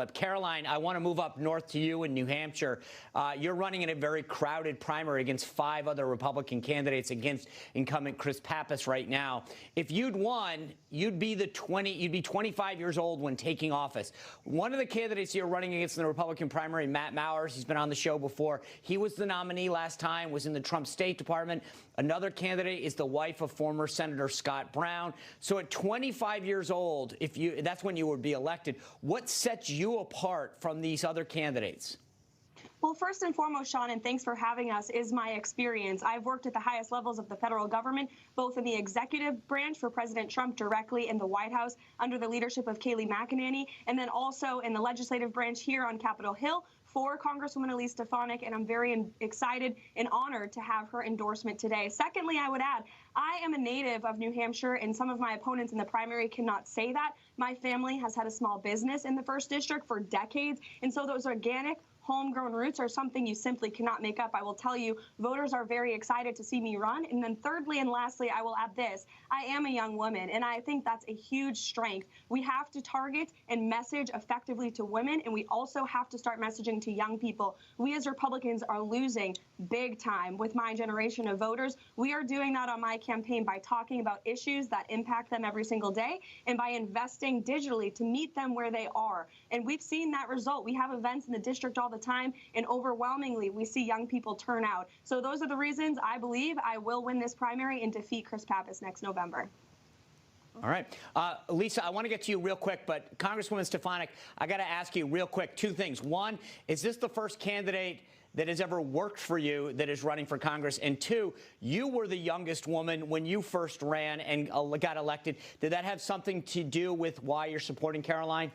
But Karoline, I want to move up north to you in New Hampshire. You're running in a very crowded primary against 5 other Republican candidates against incumbent Chris Pappas right now. If you'd won, you'd be 25 years old when taking office. One of the candidates you're running against in the Republican primary, Matt Mowers, he's been on the show before. He was the nominee last time, was in the Trump State Department. Another candidate is the wife of former Senator Scott Brown. So at 25 years old, that's when you would be elected. What sets you apart from these other candidates? Well, first and foremost, Sean, and thanks for having us, is my experience. I've worked at the highest levels of the federal government, both in the executive branch for President Trump directly in the White House under the leadership of Kayleigh McEnany, and then also in the legislative branch here on Capitol Hill for Congresswoman Elise Stefanik, and I'm very excited and honored to have her endorsement today. Secondly, I would add, I am a native of New Hampshire, and some of my opponents in the primary cannot say that. My family has had a small business in the 1st District for decades, and so those organic, homegrown roots are something you simply cannot make up. I will tell you, voters are very excited to see me run. And then thirdly and lastly, I will add this. I am a young woman, and I think that's a huge strength. We have to target and message effectively to women, and we also have to start messaging to young people. We as Republicans are losing big time with my generation of voters. We are doing that on my campaign by talking about issues that impact them every single day and by investing digitally to meet them where they are. And we've seen that result. We have events in the district all the time, and overwhelmingly we see young people turn out. So those are the reasons I believe I will win this primary and defeat Chris Pappas next November. All right. Lisa, I want to get to you real quick, but Congresswoman Stefanik, I got to ask you real quick 2 things. One, is this the first candidate that has ever worked for you that is running for Congress? And 2, you were the youngest woman when you first ran and got elected. Did that have something to do with why you're supporting Karoline?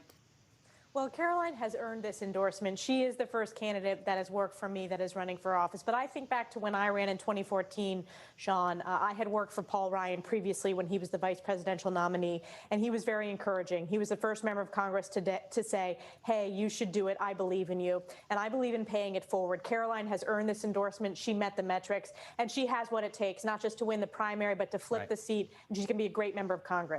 Well, Karoline has earned this endorsement. She is the first candidate that has worked for me that is running for office. But I think back to when I ran in 2014, Sean. I had worked for Paul Ryan previously when he was the vice presidential nominee, and he was very encouraging. He was the first member of Congress to say, hey, you should do it. I believe in you. And I believe in paying it forward. Karoline has earned this endorsement. She met the metrics, and she has what it takes, not just to win the primary, but to flip the seat. And she's going to be a great member of Congress.